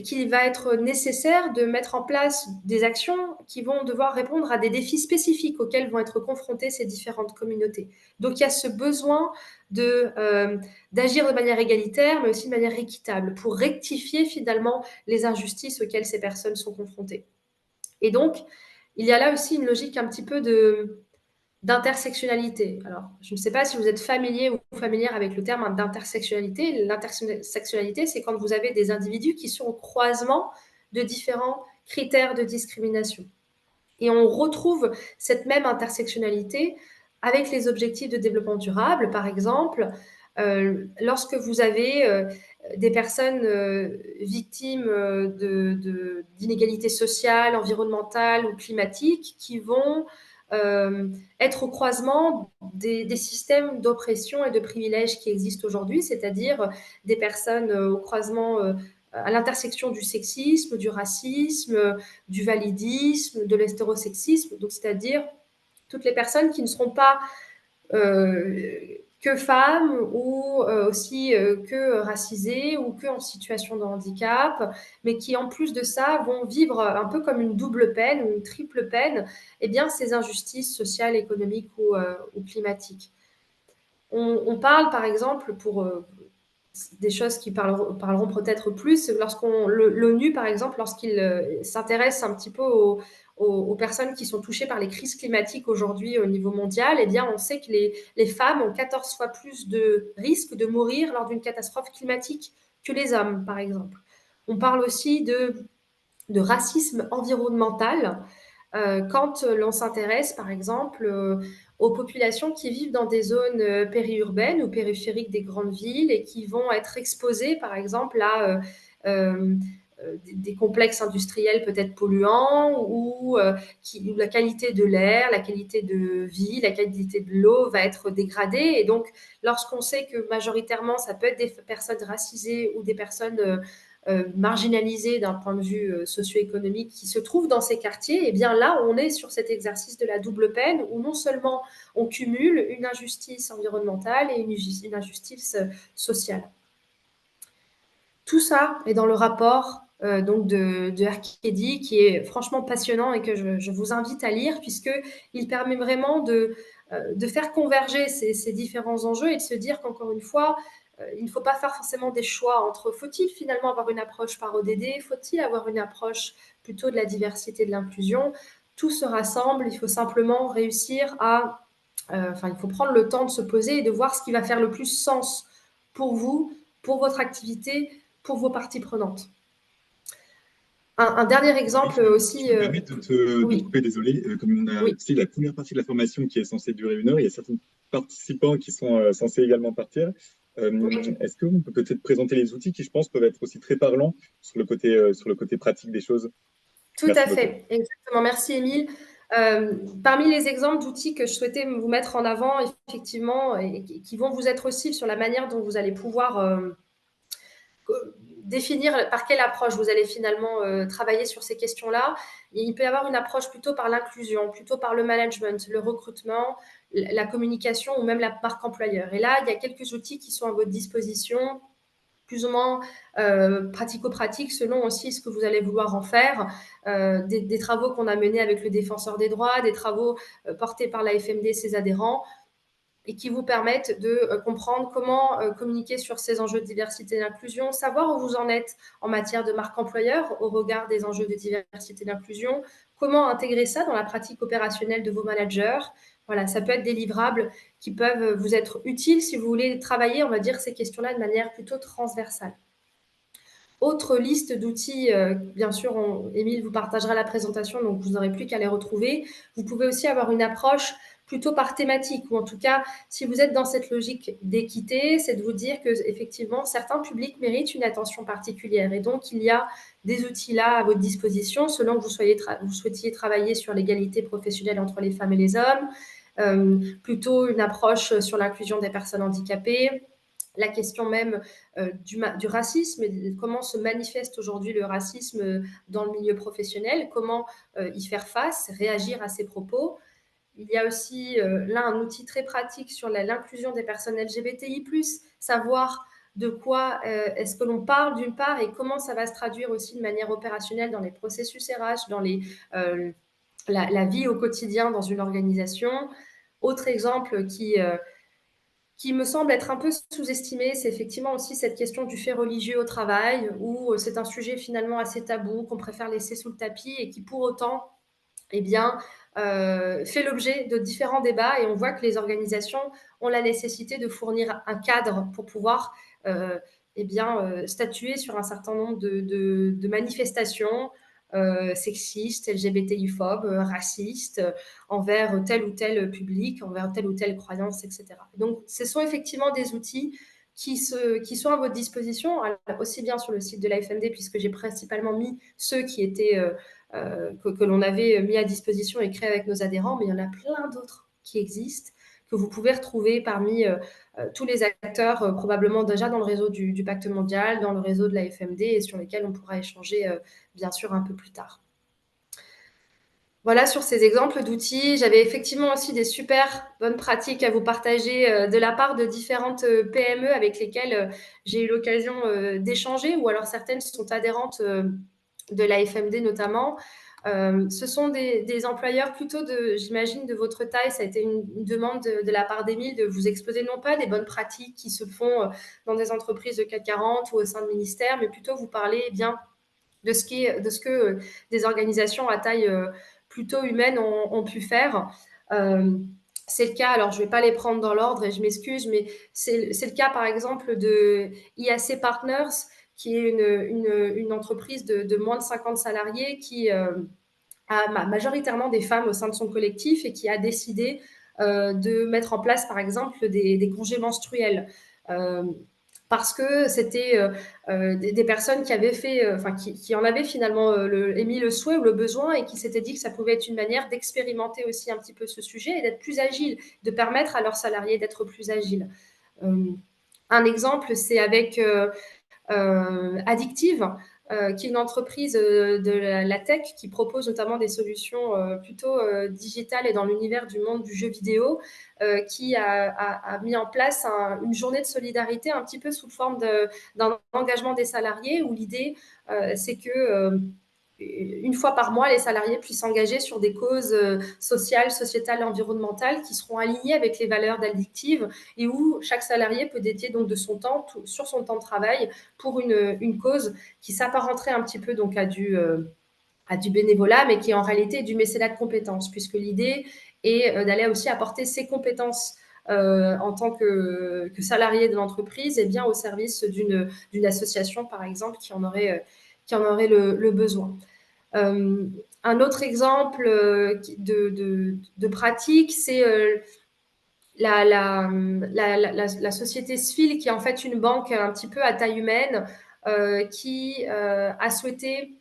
qu'il va être nécessaire de mettre en place des actions qui vont devoir répondre à des défis spécifiques auxquels vont être confrontées ces différentes communautés. Donc, il y a ce besoin d'agir de manière égalitaire, mais aussi de manière équitable, pour rectifier finalement les injustices auxquelles ces personnes sont confrontées. Et donc, il y a là aussi une logique un petit peu d'intersectionnalité. Alors, je ne sais pas si vous êtes familier ou familière avec le terme d'intersectionnalité. L'intersectionnalité, c'est quand vous avez des individus qui sont au croisement de différents critères de discrimination. Et on retrouve cette même intersectionnalité avec les objectifs de développement durable, par exemple, lorsque vous avez des personnes victimes d'inégalités sociales, environnementales ou climatiques qui vont être au croisement des systèmes d'oppression et de privilèges qui existent aujourd'hui, c'est-à-dire des personnes au croisement, à l'intersection du sexisme, du racisme, du validisme, de l'hétérosexisme, donc c'est-à-dire toutes les personnes qui ne seront pas que femmes ou aussi que racisées ou que en situation de handicap, mais qui en plus de ça vont vivre un peu comme une double peine ou une triple peine, eh bien ces injustices sociales, économiques ou climatiques. On parle par exemple pour des choses qui parleront peut-être plus, l'ONU, par exemple, lorsqu'il s'intéresse un petit peu aux personnes qui sont touchées par les crises climatiques aujourd'hui au niveau mondial, eh bien, on sait que les femmes ont 14 fois plus de risques de mourir lors d'une catastrophe climatique que les hommes, par exemple. On parle aussi de racisme environnemental quand l'on s'intéresse, par exemple, aux populations qui vivent dans des zones périurbaines ou périphériques des grandes villes et qui vont être exposées, par exemple, à des complexes industriels peut-être polluants ou où la qualité de l'air, la qualité de vie, la qualité de l'eau va être dégradée. Et donc, lorsqu'on sait que majoritairement, ça peut être des personnes racisées ou des personnes marginalisées d'un point de vue socio-économique qui se trouvent dans ces quartiers, et bien là, on est sur cet exercice de la double peine où non seulement on cumule une injustice environnementale et une injustice sociale. Tout ça est dans le rapport donc de Arkady, qui est franchement passionnant et que je vous invite à lire, puisqu'il permet vraiment de faire converger ces différents enjeux et de se dire qu'encore une fois, il ne faut pas faire forcément des choix entre faut-il finalement avoir une approche par ODD, faut-il avoir une approche plutôt de la diversité et de l'inclusion. Tout se rassemble, il faut simplement réussir à... il faut prendre le temps de se poser et de voir ce qui va faire le plus sens pour vous, pour votre activité, pour vos parties prenantes. Un dernier exemple aussi. Je me permets de te Oui, couper, désolé. Comme on a oui, la première partie de la formation qui est censée durer 1 heure, il y a certains participants qui sont censés également partir. oui, Est-ce qu'on peut peut-être présenter les outils qui, je pense, peuvent être aussi très parlants sur le côté pratique des choses? tout à Merci beaucoup. fait. Exactement. Merci, Émile. Parmi les exemples d'outils que je souhaitais vous mettre en avant, effectivement, et qui vont vous être aussi sur la manière dont vous allez pouvoir définir par quelle approche vous allez finalement travailler sur ces questions-là. Il peut y avoir une approche plutôt par l'inclusion, plutôt par le management, le recrutement, la communication ou même la marque employeur. Et là, il y a quelques outils qui sont à votre disposition, plus ou moins pratico-pratiques selon aussi ce que vous allez vouloir en faire. Des travaux qu'on a menés avec le défenseur des droits, des travaux portés par la FMD et ses adhérents, et qui vous permettent de comprendre comment communiquer sur ces enjeux de diversité et d'inclusion, savoir où vous en êtes en matière de marque employeur au regard des enjeux de diversité et d'inclusion, comment intégrer ça dans la pratique opérationnelle de vos managers. Voilà, ça peut être des livrables qui peuvent vous être utiles si vous voulez travailler, on va dire, ces questions-là de manière plutôt transversale. Autre liste d'outils, bien sûr, Émile vous partagera la présentation, donc vous n'aurez plus qu'à les retrouver. Vous pouvez aussi avoir une approche plutôt par thématique, ou en tout cas, si vous êtes dans cette logique d'équité, c'est de vous dire que effectivement certains publics méritent une attention particulière. Et donc, il y a des outils là à votre disposition, selon que vous souhaitiez travailler sur l'égalité professionnelle entre les femmes et les hommes, plutôt une approche sur l'inclusion des personnes handicapées, la question même du racisme, et comment se manifeste aujourd'hui le racisme dans le milieu professionnel, comment y faire face, réagir à ces propos. Il y a aussi là un outil très pratique sur l'inclusion des personnes LGBTI+, savoir de quoi est-ce que l'on parle d'une part et comment ça va se traduire aussi de manière opérationnelle dans les processus RH, dans la vie au quotidien dans une organisation. Autre exemple qui me semble être un peu sous-estimé, c'est effectivement aussi cette question du fait religieux au travail, où c'est un sujet finalement assez tabou, qu'on préfère laisser sous le tapis et qui pour autant eh bien, fait l'objet de différents débats et on voit que les organisations ont la nécessité de fournir un cadre pour pouvoir statuer sur un certain nombre de manifestations sexistes, LGBTI-phobes, racistes, envers tel ou tel public, envers telle ou telle croyance, etc. Donc, ce sont effectivement des outils qui sont à votre disposition, aussi bien sur le site de la FMD, puisque j'ai principalement mis ceux qui étaient que l'on avait mis à disposition et créé avec nos adhérents, mais il y en a plein d'autres qui existent, que vous pouvez retrouver parmi tous les acteurs, probablement déjà dans le réseau du Pacte mondial, dans le réseau de la FMD, et sur lesquels on pourra échanger, bien sûr, un peu plus tard. Voilà, sur ces exemples d'outils, j'avais effectivement aussi des super bonnes pratiques à vous partager de la part de différentes PME avec lesquelles j'ai eu l'occasion d'échanger, ou alors certaines sont adhérentes de la FMD notamment. Ce sont des employeurs plutôt j'imagine, de votre taille. Ça a été une demande de la part d'Émile de vous exposer non pas des bonnes pratiques qui se font dans des entreprises de CAC 40 ou au sein de ministères, mais plutôt vous parler bien de ce que des organisations à taille plutôt humaine ont pu faire. C'est le cas, alors je ne vais pas les prendre dans l'ordre et je m'excuse, mais c'est le cas par exemple de IAC Partners, qui est une entreprise de moins de 50 salariés qui majoritairement des femmes au sein de son collectif et qui a décidé de mettre en place, par exemple, des congés menstruels. Parce que c'était des personnes qui avaient fait, qui en avaient finalement émis le souhait ou le besoin et qui s'étaient dit que ça pouvait être une manière d'expérimenter aussi un petit peu ce sujet et d'être plus agile, de permettre à leurs salariés d'être plus agiles. Un exemple, c'est avec Addictive, qui est une entreprise de la tech qui propose notamment des solutions plutôt digitales et dans l'univers du monde du jeu vidéo, qui a mis en place une journée de solidarité un petit peu sous forme d'un engagement des salariés où l'idée, c'est que une fois par mois, les salariés puissent s'engager sur des causes sociales, sociétales, environnementales qui seront alignées avec les valeurs d'Addictive et où chaque salarié peut dédier donc de son temps, sur son temps de travail, pour une cause qui s'apparenterait un petit peu donc à du bénévolat, mais qui est en réalité du mécénat de compétences, puisque l'idée est d'aller aussi apporter ses compétences en tant que salarié de l'entreprise et bien au service d'une association, par exemple, qui en aurait le besoin. Un autre exemple de pratique, c'est la société SFIL, qui est en fait une banque un petit peu à taille humaine, qui a souhaité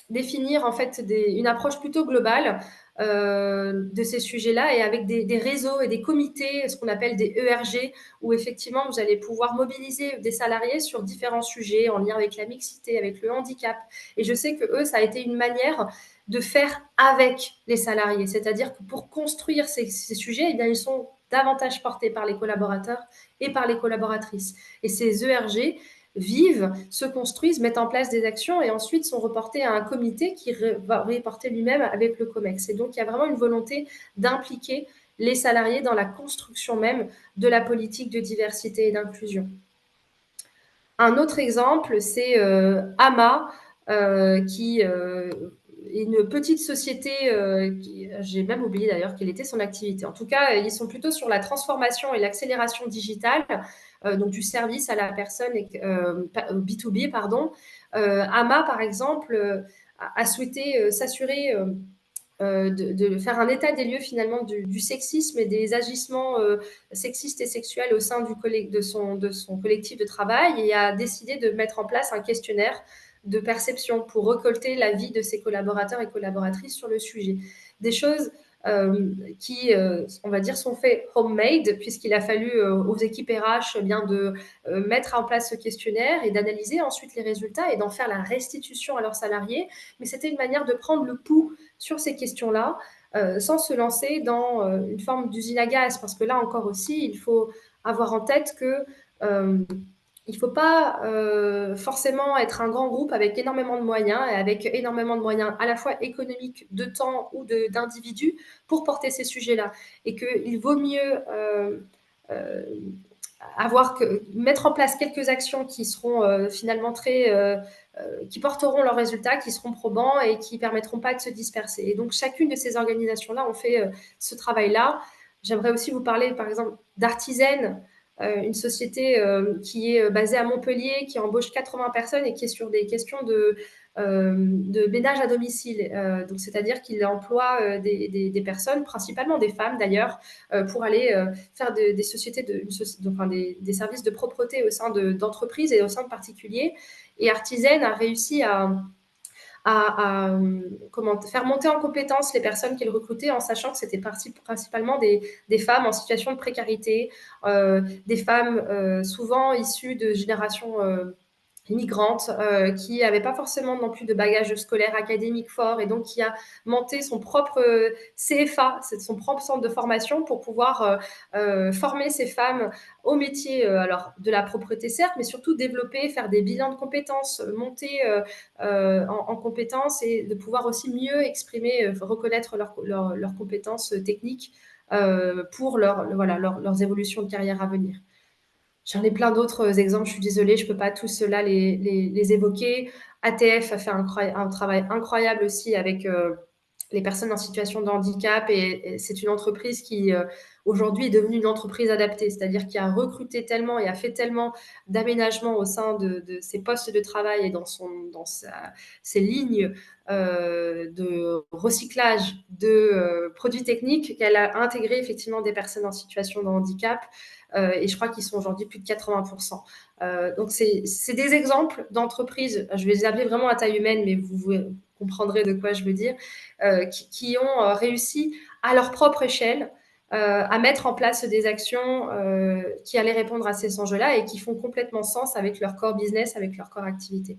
définir en fait une approche plutôt globale de ces sujets-là et avec des réseaux et des comités, ce qu'on appelle des ERG, où effectivement vous allez pouvoir mobiliser des salariés sur différents sujets en lien avec la mixité, avec le handicap. Et je sais que eux, ça a été une manière de faire avec les salariés, c'est-à-dire que pour construire ces sujets, eh bien, ils sont davantage portés par les collaborateurs et par les collaboratrices. Et ces ERG vivent, se construisent, mettent en place des actions et ensuite sont reportés à un comité qui va reporter lui-même avec le COMEX. Et donc, il y a vraiment une volonté d'impliquer les salariés dans la construction même de la politique de diversité et d'inclusion. Un autre exemple, c'est AMA, qui est une petite société, j'ai même oublié d'ailleurs quelle était son activité. En tout cas, ils sont plutôt sur la transformation et l'accélération digitale, donc du service à la personne, B2B, pardon. AMA, par exemple, a souhaité s'assurer de faire un état des lieux finalement du sexisme et des agissements sexistes et sexuels au sein de son collectif de travail et a décidé de mettre en place un questionnaire de perception pour récolter l'avis de ses collaborateurs et collaboratrices sur le sujet. Des choses qui, on va dire, sont faits homemade, puisqu'il a fallu aux équipes RH bien de mettre en place ce questionnaire et d'analyser ensuite les résultats et d'en faire la restitution à leurs salariés. Mais c'était une manière de prendre le pouls sur ces questions-là, sans se lancer dans une forme d'usine à gaz, parce que là encore aussi, il faut avoir en tête que il ne faut pas forcément être un grand groupe avec énormément de moyens et avec énormément de moyens à la fois économiques, de temps ou d'individus pour porter ces sujets-là. Et qu'il vaut mieux mettre en place quelques actions qui seront finalement qui porteront leurs résultats, qui seront probants et qui ne permettront pas de se disperser. Et donc, chacune de ces organisations-là ont fait ce travail-là. J'aimerais aussi vous parler, par exemple, d'Artizen, une société qui est basée à Montpellier, qui embauche 80 personnes et qui est sur des questions de ménage à domicile. Donc, c'est-à-dire qu'il emploie des personnes, principalement des femmes d'ailleurs, pour aller faire des sociétés, des services de propreté au sein d'entreprises et au sein de particuliers. Et Artizen a réussi à faire monter en compétence les personnes qu'elle recrutait en sachant que c'était principalement des femmes en situation de précarité, des femmes souvent issues de générations immigrantes qui n'avait pas forcément non plus de bagage scolaire académique fort et donc qui a monté son propre CFA, c'est son propre centre de formation pour pouvoir former ces femmes au métier alors de la propreté certes, mais surtout développer, faire des bilans de compétences, monter en compétences et de pouvoir aussi mieux exprimer, reconnaître leurs compétences techniques pour leurs évolutions de carrière à venir. J'en ai plein d'autres exemples, je suis désolée, je ne peux pas tous ceux-là les évoquer. ATF a fait un travail incroyable aussi avec les personnes en situation de handicap et c'est une entreprise qui aujourd'hui est devenue une entreprise adaptée, c'est-à-dire qui a recruté tellement et a fait tellement d'aménagements au sein de ses postes de travail et ses lignes de recyclage de produits techniques qu'elle a intégré effectivement des personnes en situation de handicap et je crois qu'ils sont aujourd'hui plus de 80%. Donc c'est des exemples d'entreprises, je vais les appeler vraiment à taille humaine, mais vous comprendrez de quoi je veux dire, qui ont réussi à leur propre échelle à mettre en place des actions qui allaient répondre à ces enjeux-là et qui font complètement sens avec leur core business, avec leur core activité.